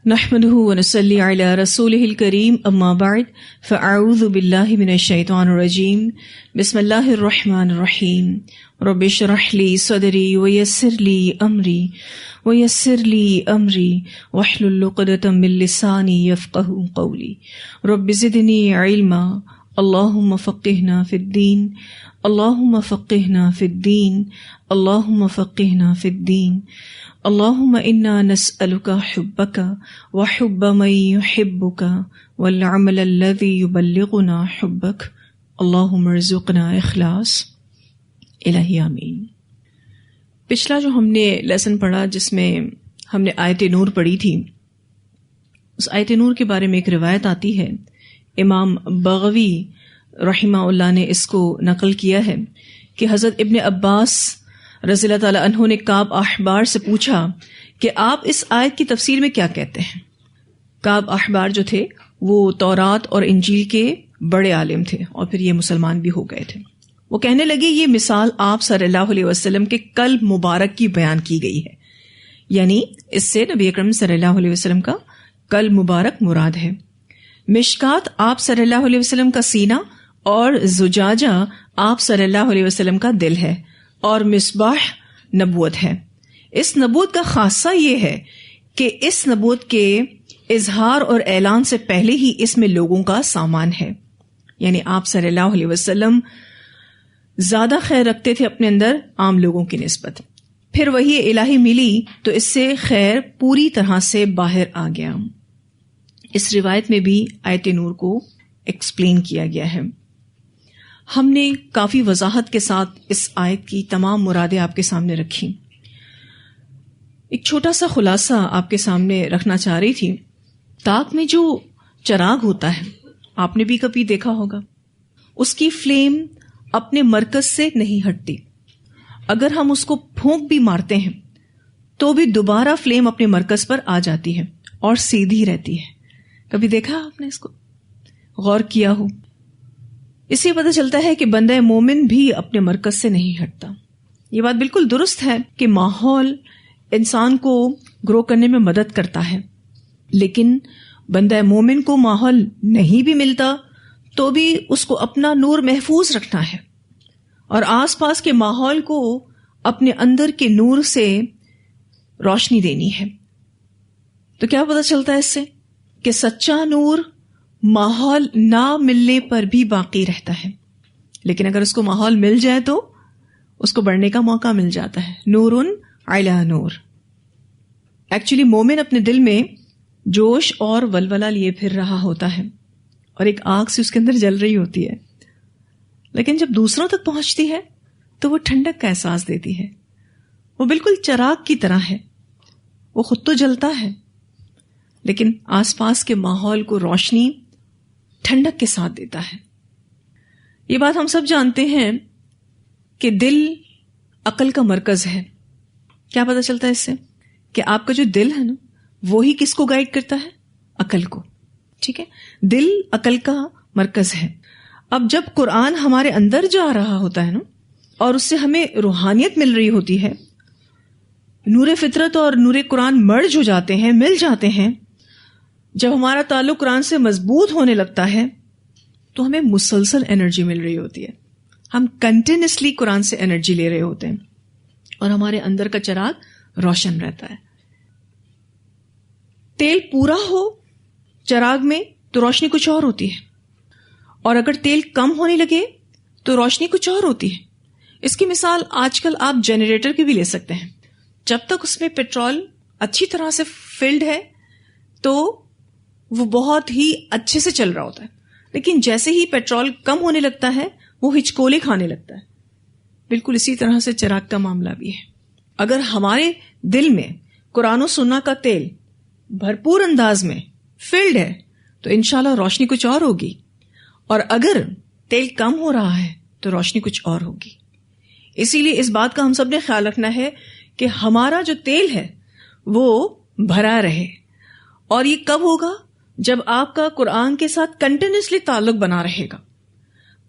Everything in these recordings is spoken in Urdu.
نحمده ونصلي على رسوله الكريم اما بعد فاعوذ بالله من الشيطان الرجيم بسم الله الرحمن الرحيم رب اشرح لي صدري ويسر لي امري واحلل عقدة من لساني يفقهوا قولي رب زدني علما اللهم فقهنا في الدين اللهم فقهنا في الدين اللهم فقهنا في الدين اللهم انا نسألك حبك وحب من يحبك والعمل الذي يبلغنا حبك اللهم ارزقنا اخلاص الہی آمین۔ پچھلا جو ہم نے لیسن پڑھا جس میں ہم نے آیت نور پڑھی تھی، اس آیت نور کے بارے میں ایک روایت آتی ہے، امام بغوی رحمہ اللہ نے اس کو نقل کیا ہے کہ حضرت ابن عباس رضی اللہ تعالیٰ عنہ نے کعب احبار سے پوچھا کہ آپ اس آیت کی تفسیر میں کیا کہتے ہیں۔ کعب احبار جو تھے وہ تورات اور انجیل کے بڑے عالم تھے اور پھر یہ مسلمان بھی ہو گئے تھے۔ وہ کہنے لگے یہ مثال آپ صلی اللہ علیہ وسلم کے قلب مبارک کی بیان کی گئی ہے، یعنی اس سے نبی اکرم صلی اللہ علیہ وسلم کا قلب مبارک مراد ہے۔ مشکات آپ صلی اللہ علیہ وسلم کا سینہ اور زجاجہ آپ صلی اللہ علیہ وسلم کا دل ہے، اور مصباح نبوت ہے۔ اس نبوت کا خاصہ یہ ہے کہ اس نبوت کے اظہار اور اعلان سے پہلے ہی اس میں لوگوں کا سامان ہے، یعنی آپ صلی اللہ علیہ وسلم زیادہ خیر رکھتے تھے اپنے اندر عام لوگوں کی نسبت، پھر وہی الہی ملی تو اس سے خیر پوری طرح سے باہر آ گیا۔ اس روایت میں بھی آیت نور کو ایکسپلین کیا گیا ہے۔ ہم نے کافی وضاحت کے ساتھ اس آیت کی تمام مرادیں آپ کے سامنے رکھی۔ ایک چھوٹا سا خلاصہ آپ کے سامنے رکھنا چاہ رہی تھی۔ تاک میں جو چراغ ہوتا ہے، آپ نے بھی کبھی دیکھا ہوگا، اس کی فلیم اپنے مرکز سے نہیں ہٹتی۔ اگر ہم اس کو پھونک بھی مارتے ہیں تو بھی دوبارہ فلیم اپنے مرکز پر آ جاتی ہے اور سیدھی رہتی ہے۔ کبھی دیکھا آپ نے اس کو؟ غور کیا ہو؟ اس سے پتہ چلتا ہے کہ بندہ مومن بھی اپنے مرکز سے نہیں ہٹتا۔ یہ بات بالکل درست ہے کہ ماحول انسان کو گرو کرنے میں مدد کرتا ہے، لیکن بندہ مومن کو ماحول نہیں بھی ملتا تو بھی اس کو اپنا نور محفوظ رکھنا ہے اور آس پاس کے ماحول کو اپنے اندر کے نور سے روشنی دینی ہے۔ تو کیا پتہ چلتا ہے اس سے؟ کہ سچا نور ماحول نہ ملنے پر بھی باقی رہتا ہے، لیکن اگر اس کو ماحول مل جائے تو اس کو بڑھنے کا موقع مل جاتا ہے۔ نور علی نور۔ ایکچولی مومن اپنے دل میں جوش اور ولولہ لیے پھر رہا ہوتا ہے اور ایک آگ سے اس کے اندر جل رہی ہوتی ہے، لیکن جب دوسروں تک پہنچتی ہے تو وہ ٹھنڈک کا احساس دیتی ہے۔ وہ بالکل چراغ کی طرح ہے، وہ خود تو جلتا ہے لیکن آس پاس کے ماحول کو روشنی ٹھنڈک کے ساتھ دیتا ہے۔ یہ بات ہم سب جانتے ہیں کہ دل عقل کا مرکز ہے۔ کیا پتہ چلتا ہے اس سے؟ کہ آپ کا جو دل ہے نا، وہی کس کو گائیڈ کرتا ہے؟ عقل کو۔ ٹھیک ہے، دل عقل کا مرکز ہے۔ اب جب قرآن ہمارے اندر جا رہا ہوتا ہے نا اور اس سے ہمیں روحانیت مل رہی ہوتی ہے، نور فطرت اور نور قرآن مرج ہو جاتے ہیں، مل جاتے ہیں، جب ہمارا تعلق قرآن سے مضبوط ہونے لگتا ہے تو ہمیں مسلسل انرجی مل رہی ہوتی ہے۔ ہم کنٹینیوسلی قرآن سے انرجی لے رہے ہوتے ہیں اور ہمارے اندر کا چراغ روشن رہتا ہے۔ تیل پورا ہو چراغ میں تو روشنی کچھ اور ہوتی ہے، اور اگر تیل کم ہونے لگے تو روشنی کچھ اور ہوتی ہے۔ اس کی مثال آج کل آپ جنریٹر کی بھی لے سکتے ہیں۔ جب تک اس میں پیٹرول اچھی طرح سے فلڈ ہے تو وہ بہت ہی اچھے سے چل رہا ہوتا ہے، لیکن جیسے ہی پیٹرول کم ہونے لگتا ہے وہ ہچکولے کھانے لگتا ہے۔ بالکل اسی طرح سے چراغ کا معاملہ بھی ہے۔ اگر ہمارے دل میں قرآن و سنہ کا تیل بھرپور انداز میں فلڈ ہے تو انشاءاللہ روشنی کچھ اور ہوگی، اور اگر تیل کم ہو رہا ہے تو روشنی کچھ اور ہوگی۔ اسی لیے اس بات کا ہم سب نے خیال رکھنا ہے کہ ہمارا جو تیل ہے وہ بھرا رہے۔ اور یہ کب ہوگا؟ جب آپ کا قرآن کے ساتھ کنٹینیوسلی تعلق بنا رہے گا۔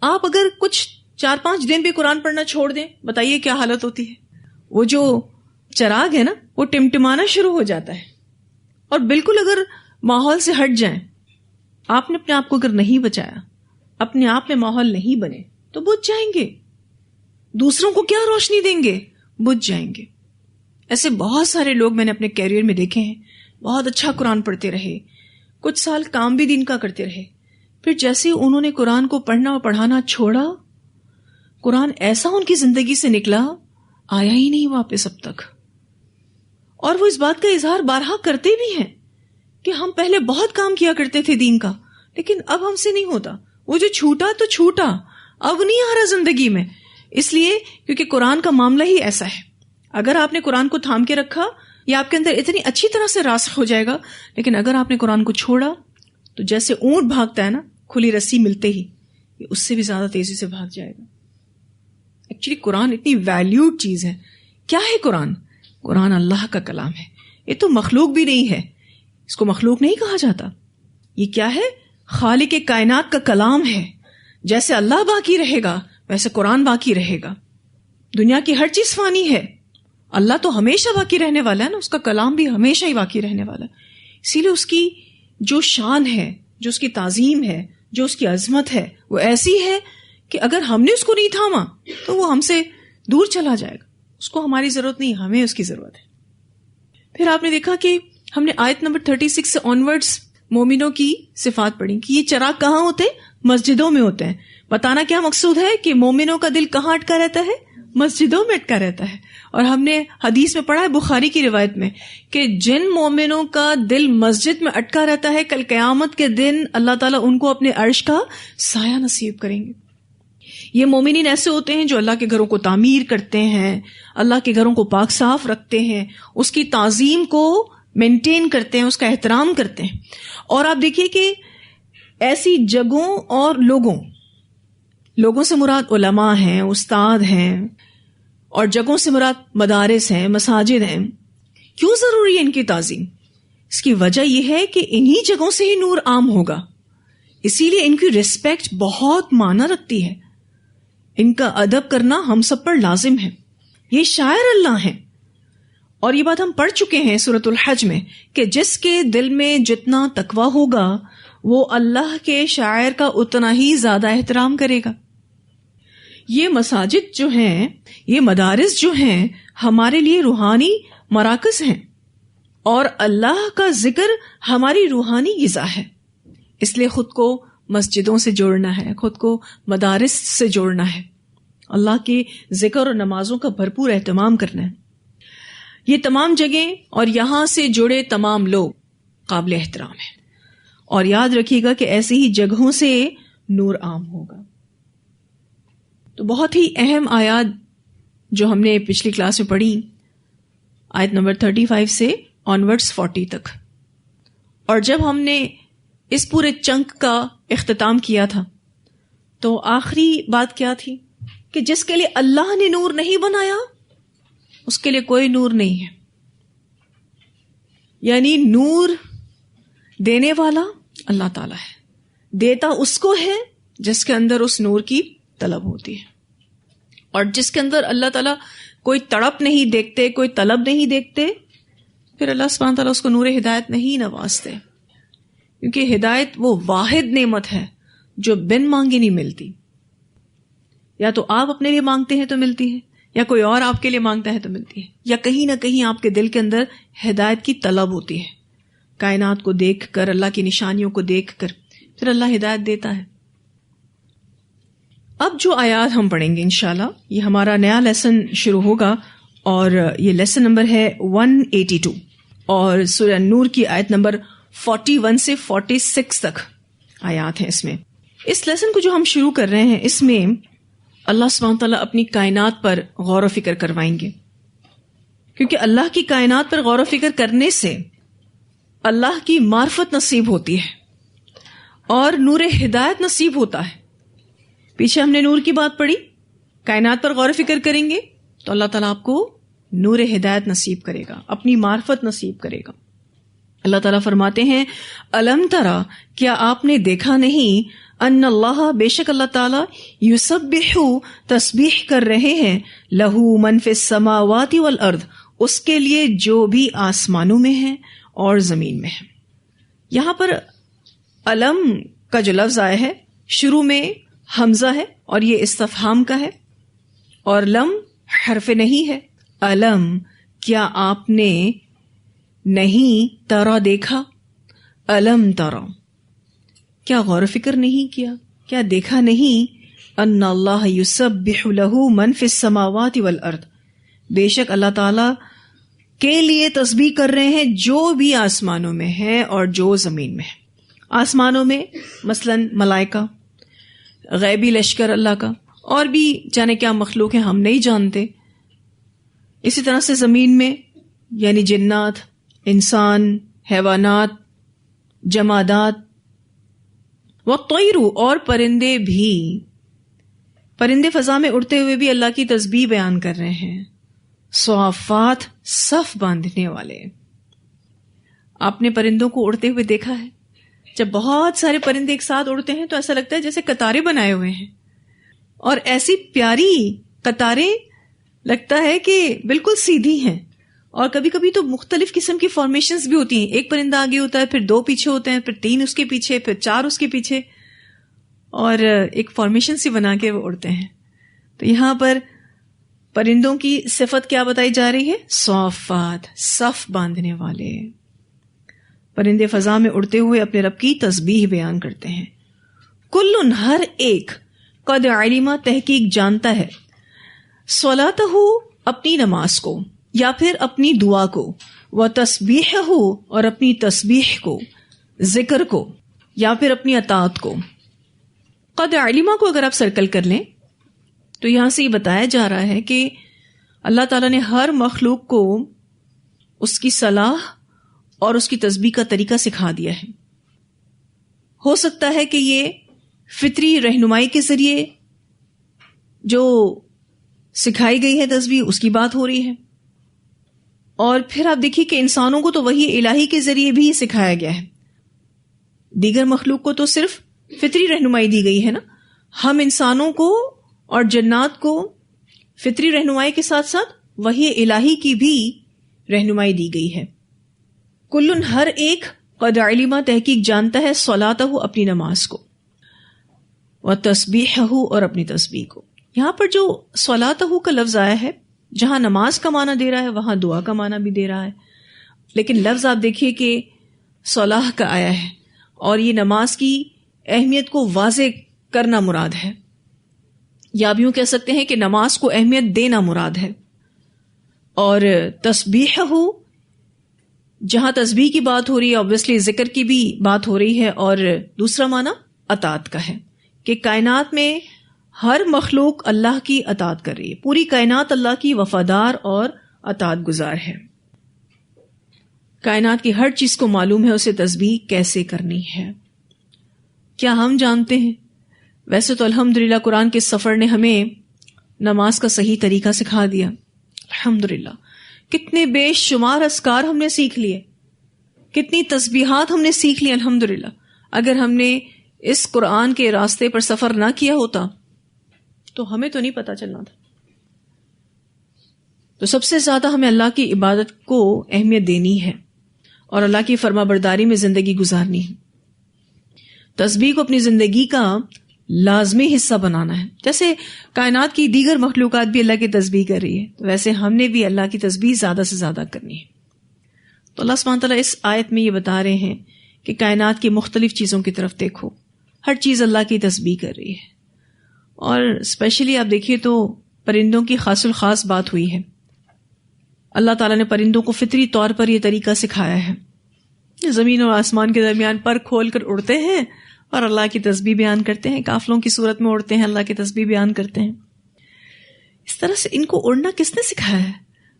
آپ اگر کچھ 4-5 دن بھی قرآن پڑھنا چھوڑ دیں، بتائیے کیا حالت ہوتی ہے؟ وہ جو چراغ ہے نا وہ ٹمٹمانا شروع ہو جاتا ہے اور بالکل اگر ماحول سے ہٹ جائیں، آپ نے اپنے آپ کو اگر نہیں بچایا، اپنے آپ میں ماحول نہیں بنے تو بجھ جائیں گے. دوسروں کو کیا روشنی دیں گے؟ بجھ جائیں گے. ایسے بہت سارے لوگ میں نے اپنے کیریئر میں دیکھے ہیں، بہت اچھا قرآن پڑھتے رہے، کچھ سال کام بھی دین کا کرتے رہے، پھر جیسے انہوں نے قرآن کو پڑھنا اور پڑھانا چھوڑا، قرآن ایسا ان کی زندگی سے نکلا، آیا ہی نہیں واپس اب تک. اور وہ اس بات کا اظہار بارہا کرتے بھی ہیں کہ ہم پہلے بہت کام کیا کرتے تھے دین کا، لیکن اب ہم سے نہیں ہوتا. وہ جو چھوٹا تو چھوٹا، اب نہیں آ رہا زندگی میں. اس لیے کیونکہ قرآن کا معاملہ ہی ایسا ہے. اگر آپ نے قرآن کو تھام کے رکھا، یہ آپ کے اندر اتنی اچھی طرح سے راسخ ہو جائے گا، لیکن اگر آپ نے قرآن کو چھوڑا تو جیسے اونٹ بھاگتا ہے نا کھلی رسی ملتے ہی، یہ اس سے بھی زیادہ تیزی سے بھاگ جائے گا. ایکچولی قرآن اتنی ویلیوڈ چیز ہے. کیا ہے قرآن؟ قرآن اللہ کا کلام ہے. یہ تو مخلوق بھی نہیں ہے، اس کو مخلوق نہیں کہا جاتا. یہ کیا ہے؟ خالق کائنات کا کلام ہے. جیسے اللہ باقی رہے گا ویسے قرآن باقی رہے گا. دنیا کی ہر چیز فانی ہے، اللہ تو ہمیشہ باقی رہنے والا ہے نا، اس کا کلام بھی ہمیشہ ہی باقی رہنے والا ہے. اسی لیے اس کی جو شان ہے، جو اس کی تعظیم ہے، جو اس کی عظمت ہے، وہ ایسی ہے کہ اگر ہم نے اس کو نہیں تھاما تو وہ ہم سے دور چلا جائے گا. اس کو ہماری ضرورت نہیں، ہمیں اس کی ضرورت ہے. پھر آپ نے دیکھا کہ ہم نے آیت نمبر 36 سے آنورڈز مومنوں کی صفات پڑھی کہ یہ چراغ کہاں ہوتے ہیں؟ مسجدوں میں ہوتے ہیں. بتانا کیا مقصود ہے کہ مومنوں کا دل کہاں اٹکا رہتا ہے؟ مسجدوں میں اٹکا رہتا ہے. اور ہم نے حدیث میں پڑھا ہے بخاری کی روایت میں کہ جن مومنوں کا دل مسجد میں اٹکا رہتا ہے کل قیامت کے دن اللہ تعالیٰ ان کو اپنے عرش کا سایہ نصیب کریں گے. یہ مومنین ایسے ہوتے ہیں جو اللہ کے گھروں کو تعمیر کرتے ہیں، اللہ کے گھروں کو پاک صاف رکھتے ہیں، اس کی تعظیم کو مینٹین کرتے ہیں، اس کا احترام کرتے ہیں. اور آپ دیکھیے کہ ایسی جگہوں اور لوگوں سے مراد علماء ہیں، استاد ہیں، اور جگہوں سے مراد مدارس ہیں، مساجد ہیں. کیوں ضروری ہے ان کی تعظیم؟ اس کی وجہ یہ ہے کہ انہی جگہوں سے ہی نور عام ہوگا. اسی لیے ان کی ریسپیکٹ بہت معنی رکھتی ہے. ان کا ادب کرنا ہم سب پر لازم ہے. یہ شاعر اللہ ہیں، اور یہ بات ہم پڑھ چکے ہیں سورۃ الحج میں کہ جس کے دل میں جتنا تقویٰ ہوگا وہ اللہ کے شاعر کا اتنا ہی زیادہ احترام کرے گا. یہ مساجد جو ہیں، یہ مدارس جو ہیں، ہمارے لیے روحانی مراکز ہیں، اور اللہ کا ذکر ہماری روحانی غذا ہے. اس لیے خود کو مسجدوں سے جوڑنا ہے، خود کو مدارس سے جوڑنا ہے، اللہ کے ذکر اور نمازوں کا بھرپور اہتمام کرنا ہے. یہ تمام جگہیں اور یہاں سے جڑے تمام لوگ قابل احترام ہیں. اور یاد رکھیے گا کہ ایسی ہی جگہوں سے نور عام ہوگا. تو بہت ہی اہم آیات جو ہم نے پچھلی کلاس میں پڑھی، آیت نمبر 35 سے آنورڈز 40 تک. اور جب ہم نے اس پورے چنک کا اختتام کیا تھا تو آخری بات کیا تھی کہ جس کے لیے اللہ نے نور نہیں بنایا اس کے لیے کوئی نور نہیں ہے. یعنی نور دینے والا اللہ تعالیٰ ہے، دیتا اس کو ہے جس کے اندر اس نور کی طلب ہوتی ہے. اور جس کے اندر اللہ تعالیٰ کوئی تڑپ نہیں دیکھتے، کوئی طلب نہیں دیکھتے، پھر اللہ سبحانہ تعالیٰ اس کو نور ہدایت نہیں نوازتے. کیونکہ ہدایت وہ واحد نعمت ہے جو بن مانگے نہیں ملتی. یا تو آپ اپنے لیے مانگتے ہیں تو ملتی ہے، یا کوئی اور آپ کے لیے مانگتا ہے تو ملتی ہے، یا کہیں نہ کہیں آپ کے دل کے اندر ہدایت کی طلب ہوتی ہے. کائنات کو دیکھ کر، اللہ کی نشانیوں کو دیکھ کر پھر اللہ ہدایت دیتا ہے. اب جو آیات ہم پڑھیں گے انشاءاللہ، یہ ہمارا نیا لیسن شروع ہوگا، اور یہ لیسن نمبر ہے 182، اور سورہ نور کی آیت نمبر 41 سے 46 تک آیات ہیں. اس میں اس لیسن کو جو ہم شروع کر رہے ہیں، اس میں اللہ سبحانہ تعالیٰ اپنی کائنات پر غور و فکر کروائیں گے. کیونکہ اللہ کی کائنات پر غور و فکر کرنے سے اللہ کی معرفت نصیب ہوتی ہے اور نور ہدایت نصیب ہوتا ہے. پیچھے ہم نے نور کی بات پڑھی، کائنات پر غور و فکر کریں گے تو اللہ تعالیٰ آپ کو نور ہدایت نصیب کرے گا، اپنی معرفت نصیب کرے گا. اللہ تعالیٰ فرماتے ہیں الم ترا، کیا آپ نے دیکھا نہیں، ان اللہ، بے شک اللہ تعالیٰ، یسبح، تسبیح کر رہے ہیں، لہو من فی السماوات والارض، اس کے لیے جو بھی آسمانوں میں ہے اور زمین میں ہے. یہاں پر علم کا جو لفظ آیا ہے شروع میں حمزہ ہے اور یہ استفہام کا ہے، اور لم حرف نہیں ہے. علم کیا آپ نے نہیں ترا دیکھا، علم ترا کیا غور و فکر نہیں کیا، کیا دیکھا نہیں، ان اللہ یسبح لہ من فی السماوات والارض، بے شک اللہ تعالی کے لیے تسبیح کر رہے ہیں جو بھی آسمانوں میں ہے اور جو زمین میں ہے. آسمانوں میں مثلا ملائکہ، غیبی لشکر اللہ کا، اور بھی جانے کیا مخلوق ہیں ہم نہیں جانتے. اسی طرح سے زمین میں یعنی جنات، انسان، حیوانات، جمادات، والطیر اور پرندے بھی. پرندے فضا میں اڑتے ہوئے بھی اللہ کی تسبیح بیان کر رہے ہیں. صافات صف باندھنے والے. آپ نے پرندوں کو اڑتے ہوئے دیکھا ہے؟ جب بہت سارے پرندے ایک ساتھ اڑتے ہیں تو ایسا لگتا ہے جیسے قطاریں بنائے ہوئے ہیں، اور ایسی پیاری قطاریں لگتا ہے کہ بالکل سیدھی ہیں. اور کبھی کبھی تو مختلف قسم کی فارمیشنز بھی ہوتی ہیں. ایک پرندہ آگے ہوتا ہے، پھر 2 پیچھے ہوتے ہیں، پھر 3 اس کے پیچھے، پھر 4 اس کے پیچھے، اور ایک فارمیشن سی بنا کے وہ اڑتے ہیں. تو یہاں پر پرندوں کی صفت کیا بتائی جا رہی ہے؟ صافات صف باندھنے والے. پرندے فضا میں اڑتے ہوئے اپنے رب کی تسبیح بیان کرتے ہیں. کلن ہر ایک، قد علم تحقیق جانتا ہے، صلاتہ اپنی نماز کو یا پھر اپنی دعا کو، و تسبیحہ اور اپنی تسبیح کو، ذکر کو یا پھر اپنی اطاعت کو. قد علمہ کو اگر آپ سرکل کر لیں تو یہاں سے یہ بتایا جا رہا ہے کہ اللہ تعالیٰ نے ہر مخلوق کو اس کی صلاح اور اس کی تسبیح کا طریقہ سکھا دیا ہے. ہو سکتا ہے کہ یہ فطری رہنمائی کے ذریعے جو سکھائی گئی ہے تسبیح اس کی بات ہو رہی ہے، اور پھر آپ دیکھیے کہ انسانوں کو تو وحی الہی کے ذریعے بھی سکھایا گیا ہے. دیگر مخلوق کو تو صرف فطری رہنمائی دی گئی ہے نا. ہم انسانوں کو اور جنات کو فطری رہنمائی کے ساتھ ساتھ وحی الہی کی بھی رہنمائی دی گئی ہے. کلن ہر ایک، قد علمہ تحقیق جانتا ہے، صلاتہ اپنی نماز کو، و تسبیحہ اور اپنی تسبیح کو. یہاں پر جو صلاتہ کا لفظ آیا ہے، جہاں نماز کا معنی دے رہا ہے وہاں دعا کا معنی بھی دے رہا ہے. لیکن لفظ آپ دیکھیے کہ صلاح کا آیا ہے، اور یہ نماز کی اہمیت کو واضح کرنا مراد ہے، یا بھی یوں کہہ سکتے ہیں کہ نماز کو اہمیت دینا مراد ہے. اور تسبیحہ، جہاں تسبیح کی بات ہو رہی ہے obviously ذکر کی بھی بات ہو رہی ہے، اور دوسرا معنی اطاعت کا ہے کہ کائنات میں ہر مخلوق اللہ کی اطاعت کر رہی ہے. پوری کائنات اللہ کی وفادار اور اطاعت گزار ہے. کائنات کی ہر چیز کو معلوم ہے اسے تسبیح کیسے کرنی ہے. کیا ہم جانتے ہیں؟ ویسے تو الحمدللہ قرآن کے سفر نے ہمیں نماز کا صحیح طریقہ سکھا دیا. الحمدللہ کتنے بے شمار اذکار ہم نے سیکھ لیے، کتنی تسبیحات ہم نے سیکھ لی الحمدللہ. اگر ہم نے اس قرآن کے راستے پر سفر نہ کیا ہوتا تو ہمیں تو نہیں پتا چلنا تھا. تو سب سے زیادہ ہمیں اللہ کی عبادت کو اہمیت دینی ہے اور اللہ کی فرما برداری میں زندگی گزارنی ہے. تسبیح کو اپنی زندگی کا لازمی حصہ بنانا ہے. جیسے کائنات کی دیگر مخلوقات بھی اللہ کی تسبیح کر رہی ہے، تو ویسے ہم نے بھی اللہ کی تسبیح زیادہ سے زیادہ کرنی ہے. تو اللہ سبحانہ تعالیٰ اس آیت میں یہ بتا رہے ہیں کہ کائنات کی مختلف چیزوں کی طرف دیکھو، ہر چیز اللہ کی تسبیح کر رہی ہے. اور اسپیشلی آپ دیکھیے تو پرندوں کی خاص الخاص بات ہوئی ہے. اللہ تعالیٰ نے پرندوں کو فطری طور پر یہ طریقہ سکھایا ہے. زمین اور آسمان کے درمیان پر کھول کر اڑتے ہیں اور اللہ کی تسبیح بیان کرتے ہیں. قافلوں کی صورت میں اڑتے ہیں، اللہ کی تسبیح بیان کرتے ہیں. اس طرح سے ان کو اڑنا کس نے سکھایا ہے؟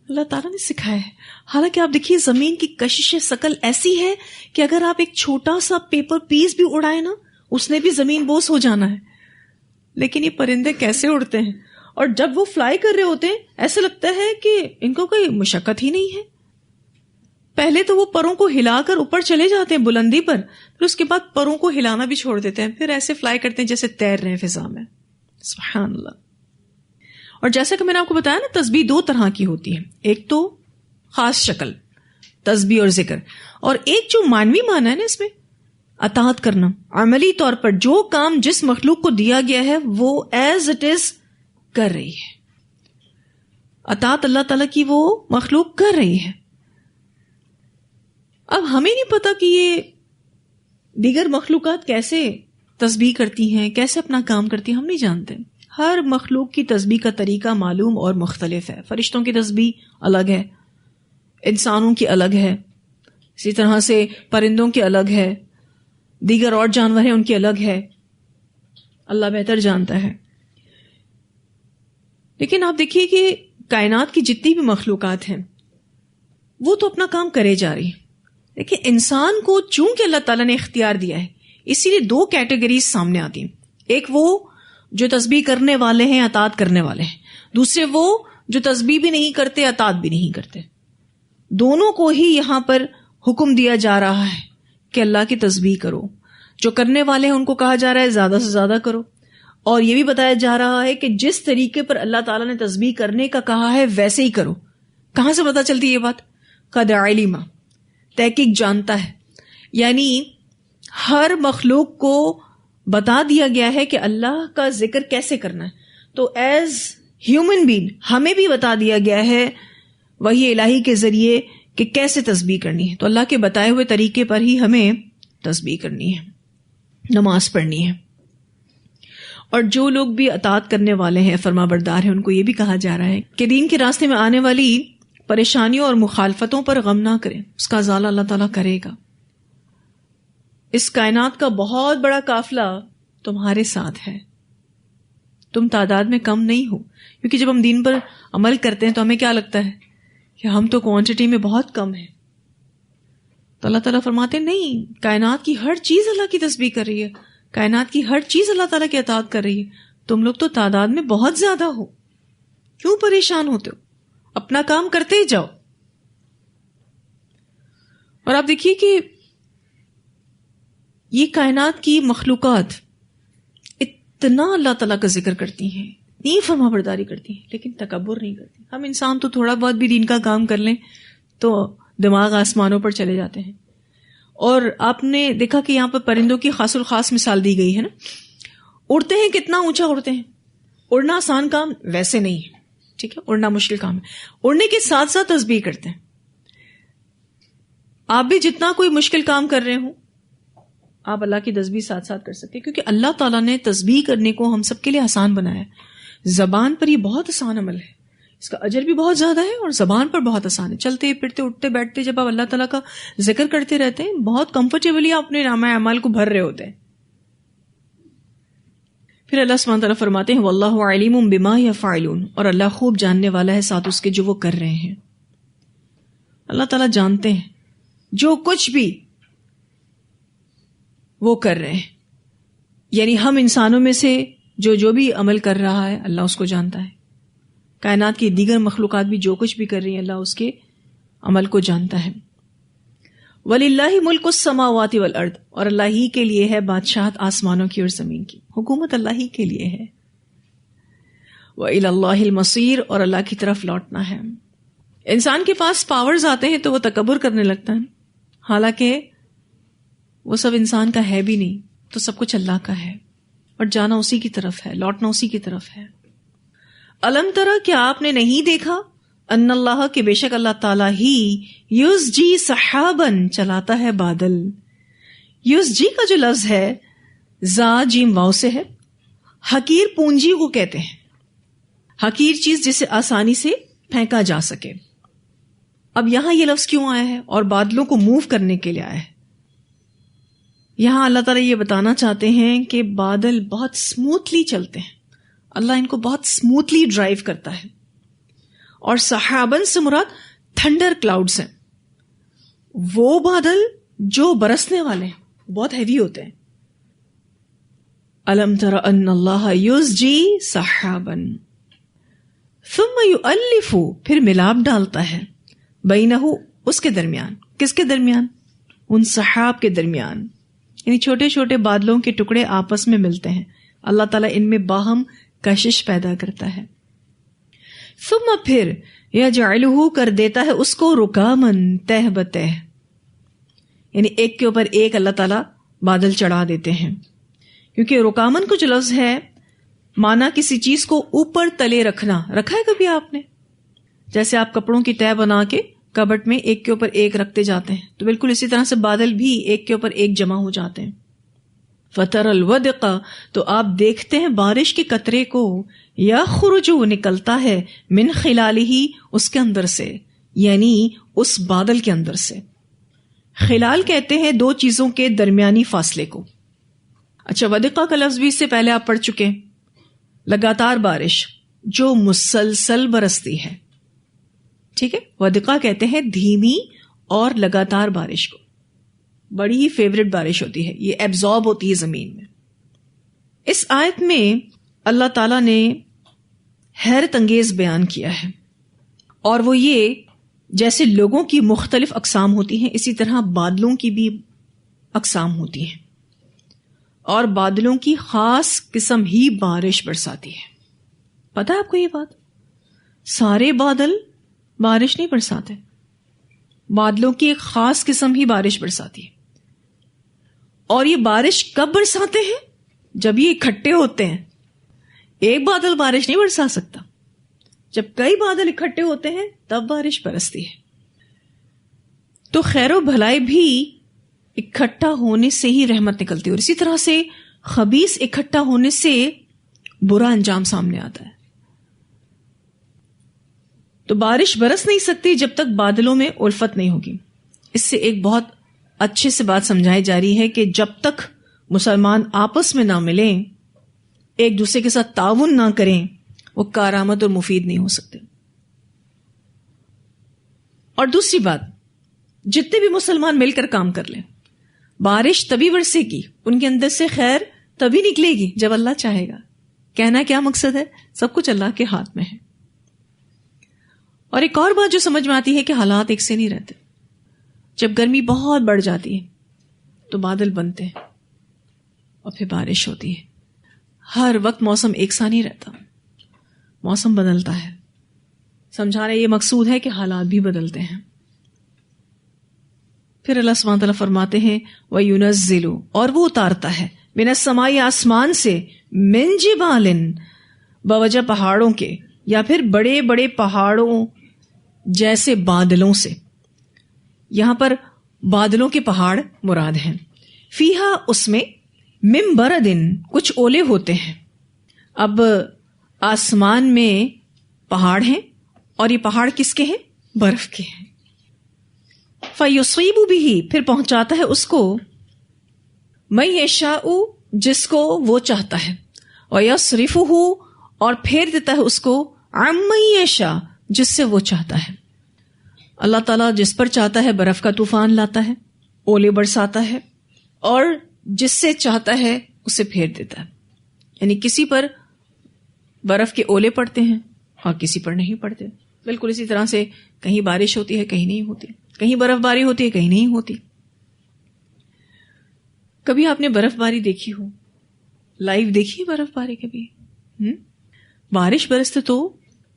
اللہ تعالیٰ نے سکھایا ہے. حالانکہ آپ دیکھیے زمین کی کشش ثقل ایسی ہے کہ اگر آپ ایک چھوٹا سا پیپر پیس بھی اڑائے نا اس نے بھی زمین بوس ہو جانا ہے. لیکن یہ پرندے کیسے اڑتے ہیں، اور جب وہ فلائی کر رہے ہوتے ہیں ایسا لگتا ہے کہ ان کو کوئی مشقت ہی نہیں ہے. پہلے تو وہ پروں کو ہلا کر اوپر چلے جاتے ہیں بلندی پر، پھر اس کے بعد پروں کو ہلانا بھی چھوڑ دیتے ہیں، پھر ایسے فلائی کرتے ہیں جیسے تیر رہے ہیں فضا میں. سبحان اللہ. اور جیسا کہ میں نے آپ کو بتایا نا، تسبیح 2 طرح کی ہوتی ہے. ایک تو خاص شکل تسبیح اور ذکر. اور ایک جو مانوی معنی ہے نا اس میں اطاعت کرنا، عملی طور پر جو کام جس مخلوق کو دیا گیا ہے وہ ایز اٹ از کر رہی ہے. اطاعت اللہ تعالیٰ کی وہ مخلوق کر رہی ہے. اب ہمیں نہیں پتا کہ یہ دیگر مخلوقات کیسے تسبیح کرتی ہیں، کیسے اپنا کام کرتی ہیں، ہم نہیں جانتے. ہر مخلوق کی تسبیح کا طریقہ معلوم اور مختلف ہے. فرشتوں کی تسبیح الگ ہے، انسانوں کی الگ ہے، اسی طرح سے پرندوں کی الگ ہے، دیگر اور جانور ہیں ان کی الگ ہے. اللہ بہتر جانتا ہے. لیکن آپ دیکھیے کہ کائنات کی جتنی بھی مخلوقات ہیں وہ تو اپنا کام کرے جا رہی ہیں. دیکھیں انسان کو چونکہ اللہ تعالیٰ نے اختیار دیا ہے اسی لیے دو کیٹیگریز سامنے آتی ہیں. ایک وہ جو تسبیح کرنے والے ہیں، اطاعت کرنے والے ہیں. دوسرے وہ جو تسبیح بھی نہیں کرتے، اطاعت بھی نہیں کرتے. دونوں کو ہی یہاں پر حکم دیا جا رہا ہے کہ اللہ کی تسبیح کرو. جو کرنے والے ہیں ان کو کہا جا رہا ہے زیادہ سے زیادہ کرو. اور یہ بھی بتایا جا رہا ہے کہ جس طریقے پر اللہ تعالیٰ نے تسبیح کرنے کا کہا ہے ویسے ہی کرو. کہاں سے پتہ چلتی ہے یہ بات؟ قد علم، تحقیق جانتا ہے. یعنی ہر مخلوق کو بتا دیا گیا ہے کہ اللہ کا ذکر کیسے کرنا ہے. تو ایز ہیومن بینگ ہمیں بھی بتا دیا گیا ہے وحی الہی کے ذریعے کہ کیسے تسبیح کرنی ہے. تو اللہ کے بتائے ہوئے طریقے پر ہی ہمیں تسبیح کرنی ہے، نماز پڑھنی ہے. اور جو لوگ بھی اطاعت کرنے والے ہیں، فرما بردار ہیں، ان کو یہ بھی کہا جا رہا ہے کہ دین کے راستے میں آنے والی پریشانیوں اور مخالفتوں پر غم نہ کریں، اس کا ازالہ اللہ تعالیٰ کرے گا. اس کائنات کا بہت بڑا قافلہ تمہارے ساتھ ہے، تم تعداد میں کم نہیں ہو. کیونکہ جب ہم دین پر عمل کرتے ہیں تو ہمیں کیا لگتا ہے کہ ہم تو کوانٹٹی میں بہت کم ہیں. تو اللہ تعالیٰ فرماتے نہیں، کائنات کی ہر چیز اللہ کی تسبیح کر رہی ہے، کائنات کی ہر چیز اللہ تعالیٰ کی اطاعت کر رہی ہے. تم لوگ تو تعداد میں بہت زیادہ ہو، کیوں پریشان ہوتے ہو؟ اپنا کام کرتے ہی جاؤ. اور آپ دیکھیے کہ یہ کائنات کی مخلوقات اتنا اللہ تعالیٰ کا ذکر کرتی ہیں، اتنی فرما برداری کرتی ہیں، لیکن تکبر نہیں کرتی. ہم انسان تو تھوڑا بہت بھی دین کا کام کر لیں تو دماغ آسمانوں پر چلے جاتے ہیں. اور آپ نے دیکھا کہ یہاں پر پرندوں کی خاص الخاص مثال دی گئی ہے نا. اڑتے ہیں، کتنا اونچا اڑتے ہیں. اڑنا آسان کام ویسے نہیں ہے، ٹھیک ہے، اڑنا مشکل کام ہے. اڑنے کے ساتھ ساتھ تسبیح کرتے ہیں. آپ بھی جتنا کوئی مشکل کام کر رہے ہوں آپ اللہ کی تسبیح ساتھ ساتھ کر سکتے ہیں، کیونکہ اللہ تعالیٰ نے تسبیح کرنے کو ہم سب کے لیے آسان بنایا ہے. زبان پر یہ بہت آسان عمل ہے، اس کا اجر بھی بہت زیادہ ہے اور زبان پر بہت آسان ہے. چلتے پھرتے اٹھتے بیٹھتے جب آپ اللہ تعالیٰ کا ذکر کرتے رہتے ہیں بہت کمفرٹیبلی آپ اپنے نامہ اعمال کو بھر رہے ہوتے ہیں. پھر اللہ سبحانہ تعالیٰ فرماتے ہیں واللہ علیم بما یفعلون، اور اللہ خوب جاننے والا ہے ساتھ اس کے جو وہ کر رہے ہیں. اللہ تعالیٰ جانتے ہیں جو کچھ بھی وہ کر رہے ہیں. یعنی ہم انسانوں میں سے جو بھی عمل کر رہا ہے اللہ اس کو جانتا ہے. کائنات کی دیگر مخلوقات بھی جو کچھ بھی کر رہی ہیں اللہ اس کے عمل کو جانتا ہے. وَلِلَّهِ مُلْكُ السَّمَاوَاتِ وَالْأَرْضِ، اور اللہ ہی کے لیے ہے بادشاہت آسمانوں کی اور زمین کی، حکومت اللہ ہی کے لیے ہے. وَإِلَى اللَّهِ الْمَصِيرُ، اور اللہ کی طرف لوٹنا ہے. انسان کے پاس پاورز آتے ہیں تو وہ تکبر کرنے لگتا ہے، حالانکہ وہ سب انسان کا ہے بھی نہیں، تو سب کچھ اللہ کا ہے اور جانا اسی کی طرف ہے، لوٹنا اسی کی طرف ہے. الم ترا، کیا آپ نے نہیں دیکھا، ان اللہ، کہ بے شک اللہ تعالیٰ ہی یزجی سحابن، چلاتا ہے بادل. یزجی کا جو لفظ ہے زا جیم واو سے ہے. حقیر پونجی کو کہتے ہیں، حقیر چیز جسے آسانی سے پھینکا جا سکے. اب یہاں یہ لفظ کیوں آیا ہے اور بادلوں کو موو کرنے کے لیے آیا ہے؟ یہاں اللہ تعالیٰ یہ بتانا چاہتے ہیں کہ بادل بہت سموتھلی چلتے ہیں، اللہ ان کو بہت سموتھلی ڈرائیو کرتا ہے. اور صحابن سے مراد تھنڈر کلاؤڈز ہیں، وہ بادل جو برسنے والے ہیں، بہت ہیوی ہوتے ہیں. الم تر ان اللہ یزجی سحابن ثم یؤلف، پھر ملاپ ڈالتا ہے، بینہ، اس کے درمیان. کس کے درمیان؟ ان سحاب کے درمیان. یعنی چھوٹے چھوٹے بادلوں کے ٹکڑے آپس میں ملتے ہیں، اللہ تعالیٰ ان میں باہم کشش پیدا کرتا ہے. ثم پھر یجعلہ کر دیتا ہے اس کو رکامن تہ بتہ، یعنی ایک کے اوپر ایک اللہ تعالیٰ بادل چڑھا دیتے ہیں. کیونکہ رکامن کو جو لفظ ہے مانا کسی چیز کو اوپر تلے رکھنا. رکھا ہے کبھی آپ نے؟ جیسے آپ کپڑوں کی تہ بنا کے کبٹ میں ایک کے اوپر ایک رکھتے جاتے ہیں، تو بالکل اسی طرح سے بادل بھی ایک کے اوپر ایک جمع ہو جاتے ہیں. فَتَرَ الْوَدْقَ تو آپ دیکھتے ہیں بارش کے قطرے کو، یخرج وہ نکلتا ہے، من خلالہ اس کے اندر سے، یعنی اس بادل کے اندر سے. خلال کہتے ہیں دو چیزوں کے درمیانی فاصلے کو. اچھا، ودقہ کا لفظ بھی اس سے پہلے آپ پڑھ چکے. لگاتار بارش جو مسلسل برستی ہے، ٹھیک ہے. ودقہ کہتے ہیں دھیمی اور لگاتار بارش کو. بڑی ہی فیوریٹ بارش ہوتی ہے، یہ ایبزارب ہوتی ہے زمین میں. اس آیت میں اللہ تعالیٰ نے حیرت انگیز بیان کیا ہے، اور وہ یہ جیسے لوگوں کی مختلف اقسام ہوتی ہیں اسی طرح بادلوں کی بھی اقسام ہوتی ہیں، اور بادلوں کی خاص قسم ہی بارش برساتی ہے. پتہ ہے آپ کو یہ بات؟ سارے بادل بارش نہیں برساتے، بادلوں کی ایک خاص قسم ہی بارش برساتی ہے. اور یہ بارش کب برساتے ہیں؟ جب یہ اکٹھے ہوتے ہیں. ایک بادل بارش نہیں برسا سکتا، جب کئی بادل اکٹھے ہوتے ہیں تب بارش برستی ہے. تو خیر و بھلائی بھی اکٹھا ہونے سے ہی رحمت نکلتی ہے، اور اسی طرح سے خبیث اکٹھا ہونے سے برا انجام سامنے آتا ہے. تو بارش برس نہیں سکتی جب تک بادلوں میں الفت نہیں ہوگی. اس سے ایک بہت اچھے سے بات سمجھائی جا رہی ہے کہ جب تک مسلمان آپس میں نہ ملیں، ایک دوسرے کے ساتھ تعاون نہ کریں، وہ کارآمد اور مفید نہیں ہو سکتے. اور دوسری بات، جتنے بھی مسلمان مل کر کام کر لیں، بارش تبھی برسے گی، ان کے اندر سے خیر تبھی نکلے گی جب اللہ چاہے گا. کہنا کیا مقصد ہے؟ سب کچھ اللہ کے ہاتھ میں ہے. اور ایک اور بات جو سمجھ میں آتی ہے کہ حالات ایک سے نہیں رہتے. جب گرمی بہت بڑھ جاتی ہے تو بادل بنتے ہیں اور پھر بارش ہوتی ہے. ہر وقت موسم ایک سا نہیں رہتا، موسم بدلتا ہے. سمجھانا یہ مقصود ہے کہ حالات بھی بدلتے ہیں. پھر اللہ سبحانہ تعالیٰ فرماتے ہیں وَيُنَزِّلُ اور وہ اتارتا ہے، مِنَ السَّمَاءِ آسمان سے، مِن جِبَالٍ بوجہ پہاڑوں کے، یا پھر بڑے بڑے پہاڑوں جیسے بادلوں سے. یہاں پر بادلوں کے پہاڑ مراد ہیں. فیہا اس میں، من بردن کچھ اولے ہوتے ہیں. اب آسمان میں پہاڑ ہیں اور یہ پہاڑ کس کے ہیں؟ برف کے ہیں. فَيُصِيبُ بِهِ پھر پہنچاتا ہے اس کو، مَن يَشَاءُ جس کو وہ چاہتا ہے، وَيَصْرِفُهُ اور پھیر دیتا ہے اس کو، عَمَّن يَشَاءُ جس سے وہ چاہتا ہے. اللہ تعالیٰ جس پر چاہتا ہے برف کا طوفان لاتا ہے، اولے برساتا ہے، اور جس سے چاہتا ہے اسے پھیر دیتا ہے. یعنی کسی پر برف کے اولے پڑتے ہیں اور کسی پر نہیں پڑتے. بالکل اسی طرح سے کہیں بارش ہوتی ہے کہیں نہیں ہوتی، کہیں برف باری ہوتی ہے کہیں نہیں ہوتی. کبھی آپ نے برف باری دیکھی ہو؟ لائیو دیکھی ہے برف باری کبھی؟ بارش برستے تو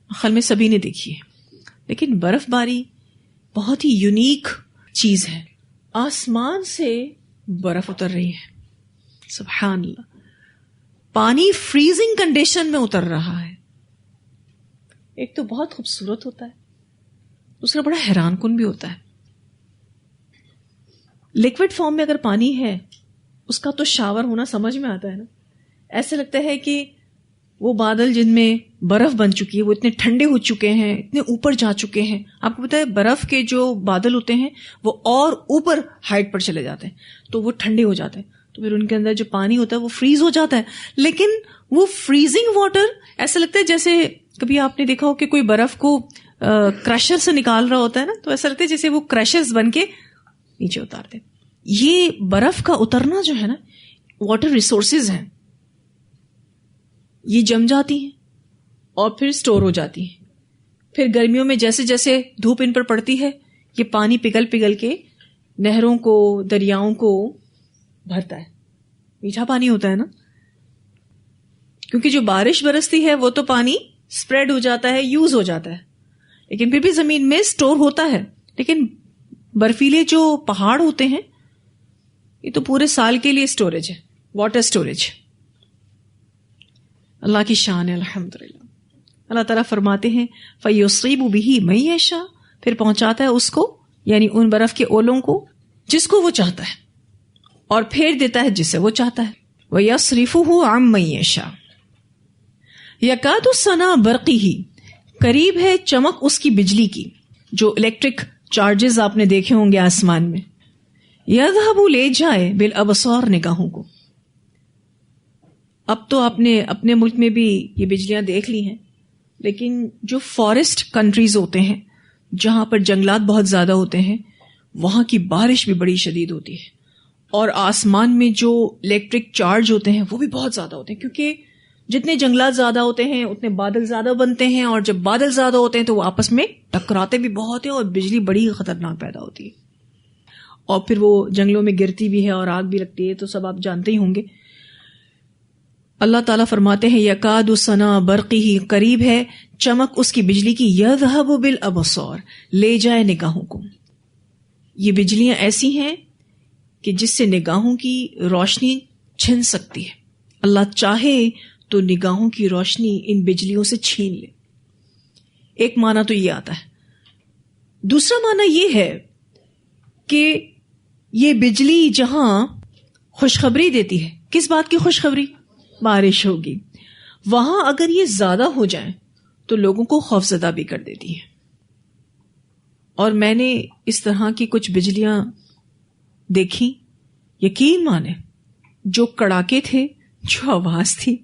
خل میں سبھی نے دیکھی ہے، لیکن برف باری بہت ہی یونیک چیز ہے. آسمان سے برف اتر رہی ہے، سبحان اللہ. پانی فریزنگ کنڈیشن میں اتر رہا ہے. ایک تو بہت خوبصورت ہوتا ہے، دوسرا بڑا حیران کن بھی ہوتا ہے. لیکوڈ فارم میں اگر پانی ہے اس کا تو شاور ہونا سمجھ میں آتا ہے نا. ایسے لگتا ہے کہ وہ بادل جن میں برف بن چکی ہے وہ اتنے ٹھنڈے ہو چکے ہیں، اتنے اوپر جا چکے ہیں. آپ کو پتا ہے برف کے جو بادل ہوتے ہیں وہ اور اوپر ہائٹ پر چلے جاتے ہیں تو وہ ٹھنڈے ہو جاتے ہیں، تو پھر ان کے اندر جو پانی ہوتا ہے وہ فریز ہو جاتا ہے. لیکن وہ فریزنگ واٹر ایسا لگتا ہے جیسے کبھی آپ نے دیکھا ہو کہ کوئی برف کو کریشر سے نکال رہا ہوتا ہے نا، تو ایسا لگتا ہے جیسے وہ کریشرز بن کے نیچے اتارتے. یہ برف کا اترنا جو ہے نا، واٹر ریسورسز ہیں، یہ جم جاتی ہیں اور پھر سٹور ہو جاتی ہیں. پھر گرمیوں میں جیسے جیسے دھوپ ان پر پڑتی ہے یہ پانی پگھل پگھل کے نہروں کو، دریاؤں کو بھرتا ہے. میٹھا پانی ہوتا ہے نا، کیونکہ جو بارش برستی ہے وہ تو پانی اسپریڈ ہو جاتا ہے, یوز ہو جاتا ہے, لیکن پھر بھی زمین میں اسٹور ہوتا ہے. لیکن برفیلے جو پہاڑ ہوتے ہیں یہ تو پورے سال کے لیے اسٹوریج ہے, واٹر اسٹوریج. اللہ کی شان ہے الحمدللہ. اللہ تعالیٰ فرماتے ہیں فَيُصِيبُ بِهِ مَن يَشَاءُ, پھر پہنچاتا ہے اس کو, یعنی ان برف کے اولوں کو جس کو وہ چاہتا ہے, اور پھیر دیتا ہے جسے وہ چاہتا ہے. وَيَصْرِفُهُ عَن مَن يَشَاءُ يَكَادُ سَنَا بَرْقِهِ, قریب ہے چمک اس کی بجلی کی. جو الیکٹرک چارجز آپ نے دیکھے ہوں گے آسمان میں, يَذْهَبُ لے جائے بالابصار, نگاہوں کو. اب تو آپ نے اپنے ملک میں بھی یہ بجلیاں دیکھ لی ہیں, لیکن جو فارسٹ کنٹریز ہوتے ہیں جہاں پر جنگلات بہت زیادہ ہوتے ہیں, وہاں کی بارش بھی بڑی شدید ہوتی ہے, اور آسمان میں جو الیکٹرک چارج ہوتے ہیں وہ بھی بہت زیادہ ہوتے ہیں, کیونکہ جتنے جنگلات زیادہ ہوتے ہیں اتنے بادل زیادہ بنتے ہیں, اور جب بادل زیادہ ہوتے ہیں تو وہ آپس میں ٹکراتے بھی بہت ہیں, اور بجلی بڑی خطرناک پیدا ہوتی ہے, اور پھر وہ جنگلوں میں گرتی بھی ہے اور آگ بھی لگتی ہے, تو سب آپ جانتے ہی ہوں گے. اللہ تعالیٰ فرماتے ہیں یکاد سنا برقی, قریب ہے چمک اس کی بجلی کی, یذہب بالابصار, لے جائے نگاہوں کو. یہ بجلیاں ایسی ہیں کہ جس سے نگاہوں کی روشنی چھن سکتی ہے. اللہ چاہے تو نگاہوں کی روشنی ان بجلیوں سے چھین لے. ایک معنی تو یہ آتا ہے. دوسرا معنی یہ ہے کہ یہ بجلی جہاں خوشخبری دیتی ہے, کس بات کی خوشخبری؟ بارش ہوگی, وہاں اگر یہ زیادہ ہو جائیں تو لوگوں کو خوفزدہ بھی کر دیتی ہے. اور میں نے اس طرح کی کچھ بجلیاں دیکھی, یقین مانے جو کڑاکے تھے, جو آواز تھی,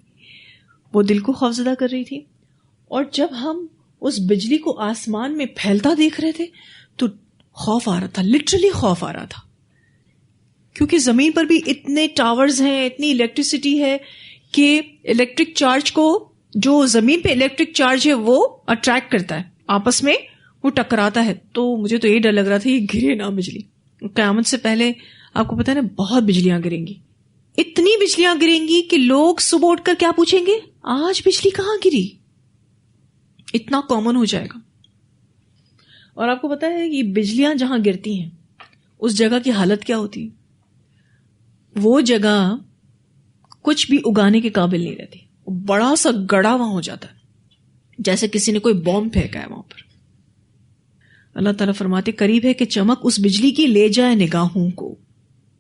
وہ دل کو خوفزدہ کر رہی تھی. اور جب ہم اس بجلی کو آسمان میں پھیلتا دیکھ رہے تھے تو خوف آ رہا تھا, لٹرلی خوف آ رہا تھا, کیونکہ زمین پر بھی اتنے ٹاورز ہیں, اتنی الیکٹریسٹی ہے کہ الیکٹرک چارج کو, جو زمین پہ الیکٹرک چارج ہے وہ اٹریکٹ کرتا ہے, آپس میں وہ ٹکراتا ہے. تو مجھے تو یہ ڈر لگ رہا تھا یہ گرے نہ بجلی. قیامت سے پہلے آپ کو پتا ہے نا بہت بجلیاں گریں گی, اتنی بجلیاں گریں گی کہ لوگ صبح اٹھ کر کیا پوچھیں گے, آج بجلی کہاں گری. اتنا کامن ہو جائے گا. اور آپ کو پتا ہے یہ بجلیاں جہاں گرتی ہیں اس جگہ کی حالت کیا ہوتی, وہ جگہ کچھ بھی اگانے کے قابل نہیں رہتی, بڑا سا گڑھا وہاں ہو جاتا ہے, جیسے کسی نے کوئی بوم پھینکا ہے وہاں پر. اللہ تعالیٰ فرماتے قریب ہے کہ چمک اس بجلی کی لے جائے نگاہوں کو.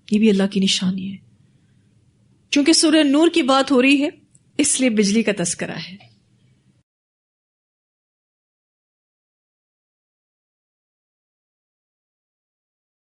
یہ بھی اللہ کی نشانی ہے. چونکہ سورہ نور کی بات ہو رہی ہے اس لیے بجلی کا تذکرہ ہے.